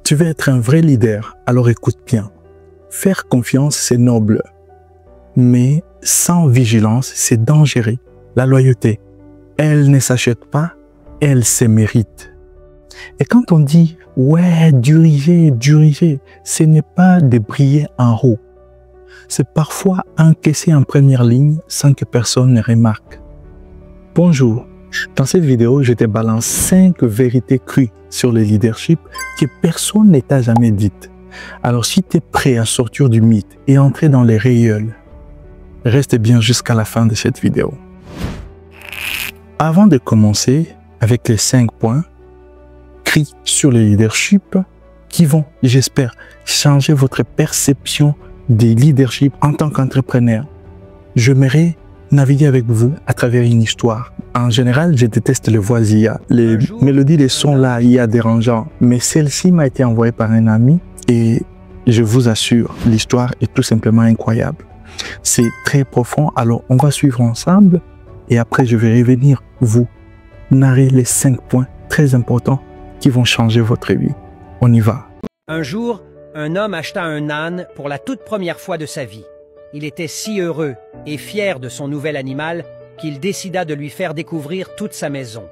Tu veux être un vrai leader, alors écoute bien. Faire confiance, c'est noble. Mais sans vigilance, c'est dangereux. La loyauté, elle ne s'achète pas, elle se mérite. Et quand on dit « ouais, diriger », ce n'est pas de briller en haut. C'est parfois encaisser en première ligne sans que personne ne remarque. Bonjour, dans cette vidéo, je te balance 5 vérités crues sur le leadership que personne ne t'a jamais dites. Alors si tu es prêt à sortir du mythe et entrer dans les réels, reste bien jusqu'à la fin de cette vidéo. Avant de commencer avec les 5 points clés sur le leadership qui vont, j'espère, changer votre perception du leadership en tant qu'entrepreneur, j'aimerais naviguer avec vous à travers une histoire. En général, je déteste les voix IA. Les mélodies des sons là, IA dérangeants. Mais celle-ci m'a été envoyée par un ami et je vous assure, l'histoire est tout simplement incroyable. C'est très profond, alors on va suivre ensemble et après je vais revenir vous narrer les 5 points très importants qui vont changer votre vie. On y va. Un jour, un homme acheta un âne pour la toute première fois de sa vie. Il était si heureux et fier de son nouvel animal qu'il décida de lui faire découvrir toute sa maison.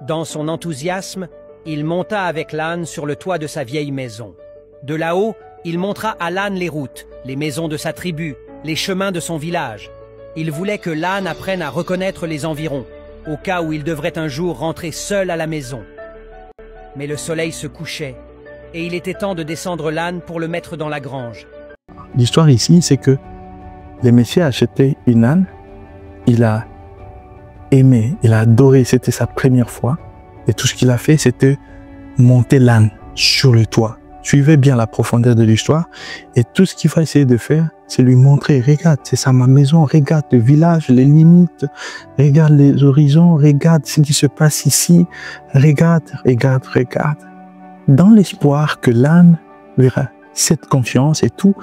Dans son enthousiasme, il monta avec l'âne sur le toit de sa vieille maison. De là-haut, il montra à l'âne les routes, les maisons de sa tribu, les chemins de son village. Il voulait que l'âne apprenne à reconnaître les environs, au cas où il devrait un jour rentrer seul à la maison. Mais le soleil se couchait, et il était temps de descendre l'âne pour le mettre dans la grange. L'histoire ici, c'est que le monsieur a acheté une âne, il a aimé, il a adoré, c'était sa première fois. Et tout ce qu'il a fait, c'était monter l'âne sur le toit. Suivez bien la profondeur de l'histoire. Et tout ce qu'il va essayer de faire, c'est lui montrer, regarde, c'est ça ma maison, regarde le village, les limites, regarde les horizons, regarde ce qui se passe ici, regarde. Dans l'espoir que l'âne verra cette confiance et tout,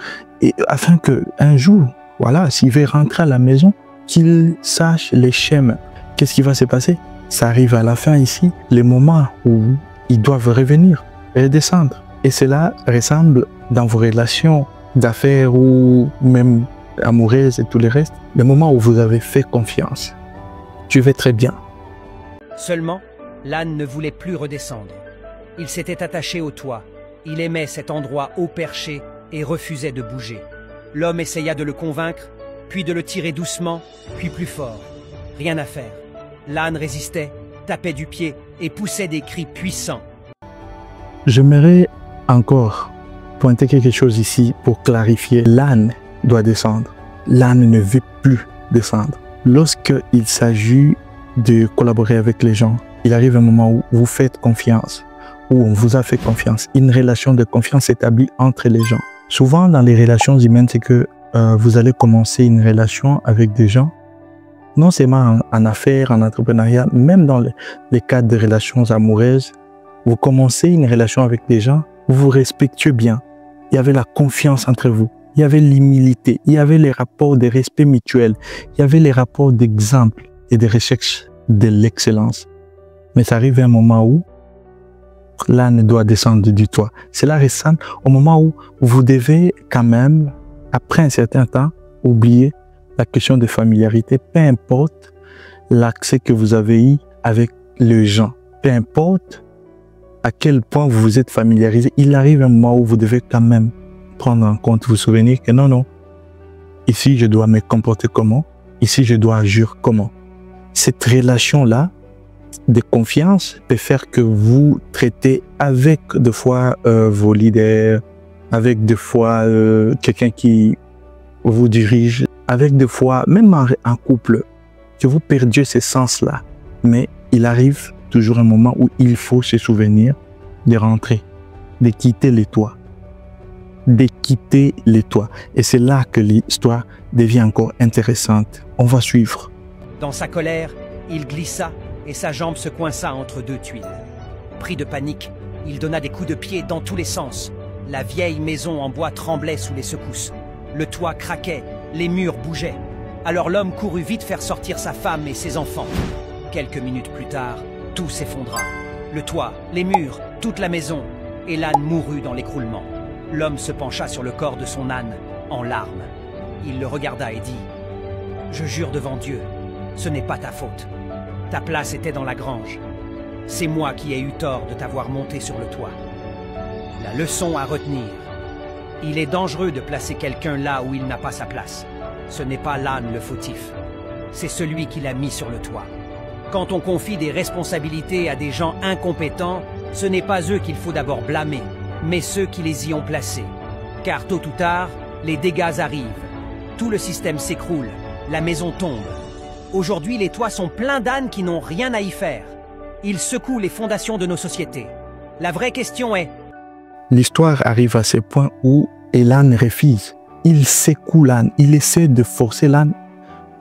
et afin que un jour, voilà, s'il veut rentrer à la maison, qu'il sache les chemins. Qu'est-ce qui va se passer? Ça arrive à la fin ici, les moments où ils doivent revenir et descendre. Et cela ressemble dans vos relations d'affaires ou même amoureuses et tout le reste, le moment où vous avez fait confiance. Tu vas très bien. Seulement, l'âne ne voulait plus redescendre. Il s'était attaché au toit. Il aimait cet endroit haut perché et refusait de bouger. L'homme essaya de le convaincre, puis de le tirer doucement, puis plus fort. Rien à faire. L'âne résistait, tapait du pied et poussait des cris puissants. J'aimerais encore pointer quelque chose ici pour clarifier. L'âne doit descendre. L'âne ne veut plus descendre. Lorsqu'il s'agit de collaborer avec les gens, il arrive un moment où vous faites confiance, où on vous a fait confiance. Une relation de confiance établie entre les gens. Souvent, dans les relations humaines, c'est que vous allez commencer une relation avec des gens, non seulement en affaires, en entrepreneuriat, même dans les cadres de relations amoureuses, vous commencez une relation avec des gens, vous vous respectez bien. Il y avait la confiance entre vous, il y avait l'humilité, il y avait les rapports de respect mutuel, il y avait les rapports d'exemple et de recherche de l'excellence. Mais ça arrive à un moment où l'âne doit descendre du toit. Cela ressemble au moment où vous devez quand même, après un certain temps, oublier la question de familiarité, peu importe l'accès que vous avez eu avec les gens, peu importe à quel point vous vous êtes familiarisé, il arrive un moment où vous devez quand même prendre en compte, vous souvenir que non, ici je dois me comporter comment, ici je dois agir comment. Cette relation-là de confiance peut faire que vous traitez avec des fois vos leaders, avec des fois quelqu'un qui vous dirige, avec des fois même en couple, que vous perdiez ce sens-là. Mais il arrive toujours un moment où il faut se souvenir de rentrer, de quitter les toits, Et c'est là que l'histoire devient encore intéressante. On va suivre. Dans sa colère, il glissa et sa jambe se coinça entre 2 tuiles. Pris de panique, il donna des coups de pied dans tous les sens. La vieille maison en bois tremblait sous les secousses. Le toit craquait, les murs bougeaient. Alors l'homme courut vite faire sortir sa femme et ses enfants. Quelques minutes plus tard, tout s'effondra. Le toit, les murs, toute la maison. et l'âne mourut dans l'écroulement. L'homme se pencha sur le corps de son âne, en larmes. Il le regarda et dit, « Je jure devant Dieu, ce n'est pas ta faute. Ta place était dans la grange. C'est moi qui ai eu tort de t'avoir monté sur le toit. » La leçon à retenir. Il est dangereux de placer quelqu'un là où il n'a pas sa place. Ce n'est pas l'âne le fautif, c'est celui qui l'a mis sur le toit. Quand on confie des responsabilités à des gens incompétents, ce n'est pas eux qu'il faut d'abord blâmer, mais ceux qui les y ont placés. Car tôt ou tard, les dégâts arrivent. Tout le système s'écroule, la maison tombe. Aujourd'hui, les toits sont pleins d'ânes qui n'ont rien à y faire. Ils secouent les fondations de nos sociétés. La vraie question est... L'histoire arrive à ce point où l'âne refuse. Il secoue l'âne, il essaie de forcer l'âne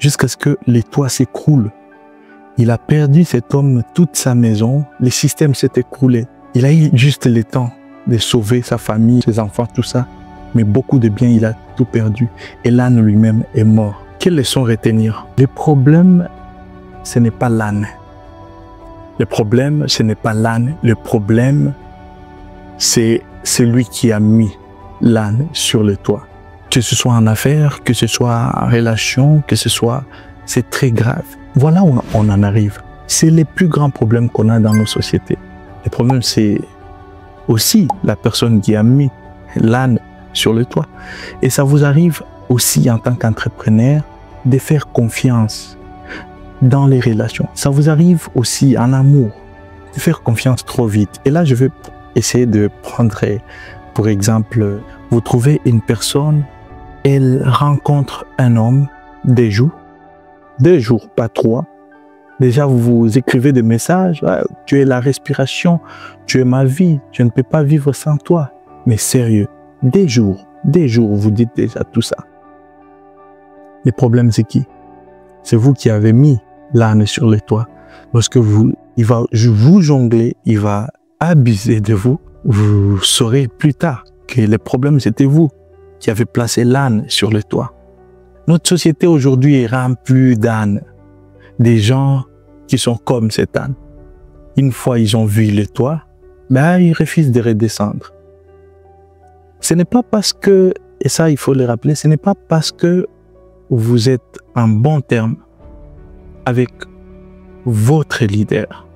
jusqu'à ce que les toits s'écroulent. Il a perdu, cet homme, toute sa maison, le système s'est écroulé. Il a eu juste le temps de sauver sa famille, ses enfants, tout ça. Mais beaucoup de biens, il a tout perdu. Et l'âne lui-même est mort. Quelle leçon retenir? Le problème, ce n'est pas l'âne. Le problème, ce n'est pas l'âne. Le problème, c'est celui qui a mis l'âne sur le toit. Que ce soit en affaires, que ce soit en relation, que ce soit... C'est très grave. Voilà où on en arrive. C'est les plus grands problèmes qu'on a dans nos sociétés. Le problème, c'est aussi la personne qui a mis l'âne sur le toit. Et ça vous arrive aussi en tant qu'entrepreneur de faire confiance dans les relations. Ça vous arrive aussi en amour de faire confiance trop vite. Et là, je vais essayer de prendre, pour exemple, vous trouvez une personne, elle rencontre un homme des jours, pas 3. Déjà, vous écrivez des messages, ah, tu es la respiration, tu es ma vie, je ne peux pas vivre sans toi. Mais sérieux, des jours, vous dites déjà tout ça. Le problème, c'est qui? C'est vous qui avez mis l'âne sur le toit. Parce que il va vous jongler, il va abuser de vous. Vous saurez plus tard que le problème, c'était vous qui avez placé l'âne sur le toit. Notre société aujourd'hui est remplie d'ânes. Des gens qui sont comme cet âne. Une fois ils ont vu le toit, ben, ils refusent de redescendre. Ce n'est pas parce que, et ça il faut le rappeler, ce n'est pas parce que vous êtes en bon terme avec votre leader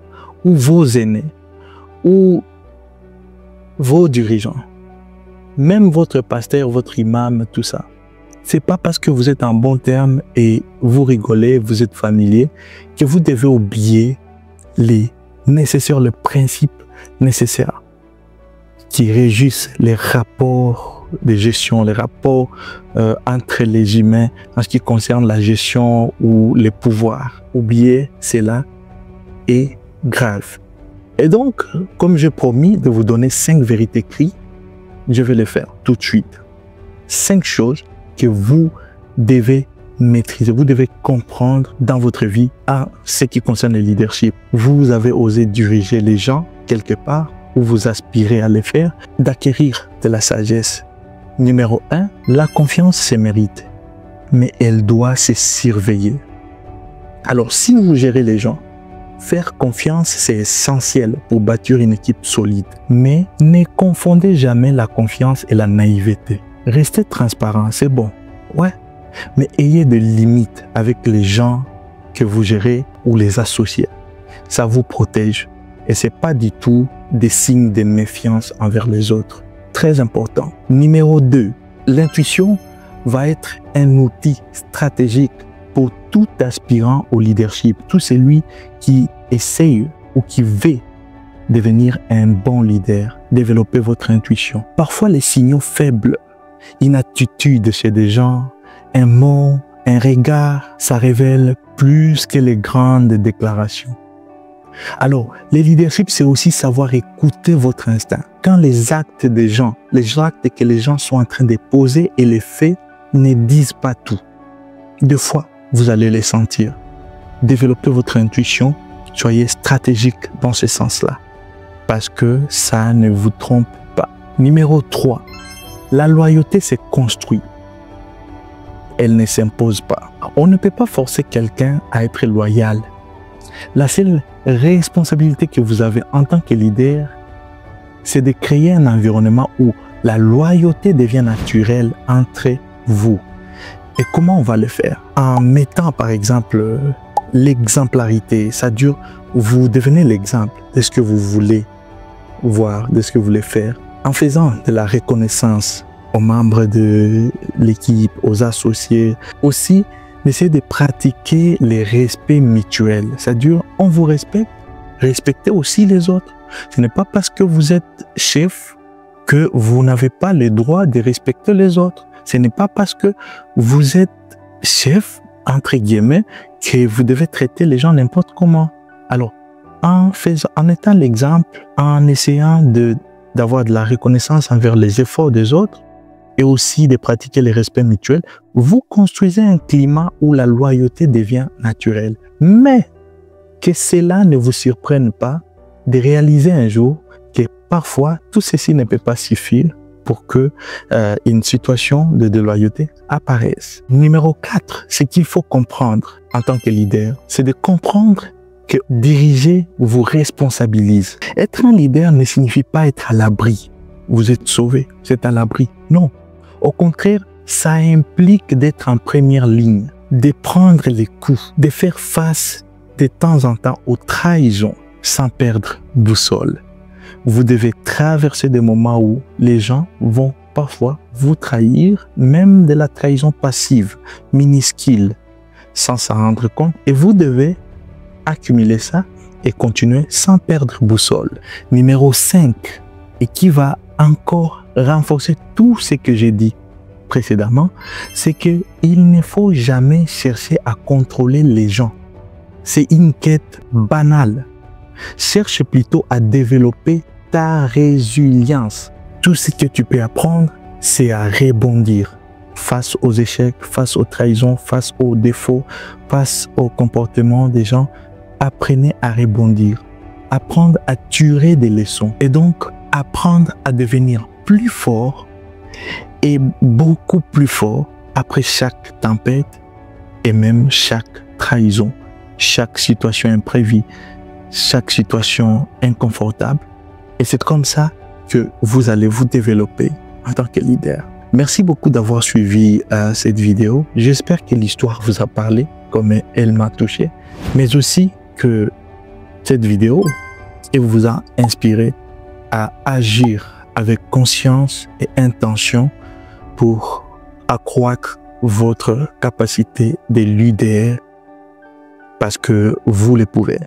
ou vos aînés ou vos dirigeants, même votre pasteur, votre imam, tout ça. C'est pas parce que vous êtes en bon terme et vous rigolez, vous êtes familier, que vous devez oublier les principes nécessaires qui régissent les rapports de gestion, les rapports entre les humains en ce qui concerne la gestion ou les pouvoirs. Oublier cela est grave. Et donc, comme j'ai promis de vous donner 5 vérités écrites, je vais le faire tout de suite. 5 choses que vous devez maîtriser, vous devez comprendre dans votre vie en ce qui concerne le leadership. Vous avez osé diriger les gens quelque part ou vous aspirez à le faire, d'acquérir de la sagesse. Numéro 1, la confiance se mérite, mais elle doit se surveiller. Alors, si vous gérez les gens, faire confiance, c'est essentiel pour bâtir une équipe solide. Mais ne confondez jamais la confiance et la naïveté. Restez transparent, c'est bon, ouais. Mais ayez des limites avec les gens que vous gérez ou les associés. Ça vous protège. Et ce n'est pas du tout des signes de méfiance envers les autres. Très important. Numéro 2, l'intuition va être un outil stratégique pour tout aspirant au leadership, tout celui qui essaye ou qui veut devenir un bon leader, développer votre intuition. Parfois, les signaux faibles, une attitude chez des gens, un mot, un regard, ça révèle plus que les grandes déclarations. Alors, le leadership, c'est aussi savoir écouter votre instinct. Quand les actes des gens, les actes que les gens sont en train de poser et les faits ne disent pas tout. Deux fois, vous allez les sentir. Développez votre intuition, soyez stratégique dans ce sens-là, parce que ça ne vous trompe pas. Numéro 3, la loyauté se construit. Elle ne s'impose pas. On ne peut pas forcer quelqu'un à être loyal. La seule responsabilité que vous avez en tant que leader, c'est de créer un environnement où la loyauté devient naturelle entre vous. Et comment on va le faire? En mettant par exemple l'exemplarité, c'est-à-dire vous devenez l'exemple de ce que vous voulez voir, de ce que vous voulez faire, en faisant de la reconnaissance aux membres de l'équipe, aux associés. Aussi, d'essayer de pratiquer les respects mutuels, c'est-à-dire on vous respecte, respectez aussi les autres. Ce n'est pas parce que vous êtes chef que vous n'avez pas le droit de respecter les autres. Ce n'est pas parce que vous êtes chef, entre guillemets, que vous devez traiter les gens n'importe comment. Alors, en étant l'exemple, en essayant d'avoir de la reconnaissance envers les efforts des autres et aussi de pratiquer les respects mutuels, vous construisez un climat où la loyauté devient naturelle. Mais que cela ne vous surprenne pas de réaliser un jour que parfois tout ceci ne peut pas suffire pour que une situation de déloyauté apparaisse. Numéro 4, ce qu'il faut comprendre en tant que leader, c'est de comprendre que diriger vous responsabilise. Être un leader ne signifie pas être à l'abri. Vous êtes sauvé, vous êtes à l'abri. Non. Au contraire, ça implique d'être en première ligne, de prendre les coups, de faire face de temps en temps aux trahisons sans perdre boussole. Vous devez traverser des moments où les gens vont parfois vous trahir, même de la trahison passive, minuscule, sans s'en rendre compte. Et vous devez accumuler ça et continuer sans perdre boussole. Numéro 5, et qui va encore renforcer tout ce que j'ai dit précédemment, c'est qu'il ne faut jamais chercher à contrôler les gens. C'est une quête banale. Cherche plutôt à développer ta résilience. Tout ce que tu peux apprendre, c'est à rebondir face aux échecs, face aux trahisons, face aux défauts, face au comportement des gens. Apprenez à rebondir, apprendre à tirer des leçons et donc apprendre à devenir plus fort et beaucoup plus fort après chaque tempête et même chaque trahison, chaque situation imprévue, chaque situation inconfortable. Et c'est comme ça que vous allez vous développer en tant que leader. Merci beaucoup d'avoir suivi cette vidéo. J'espère que l'histoire vous a parlé comme elle m'a touché, mais aussi que cette vidéo vous a inspiré à agir avec conscience et intention pour accroître votre capacité de leader parce que vous le pouvez.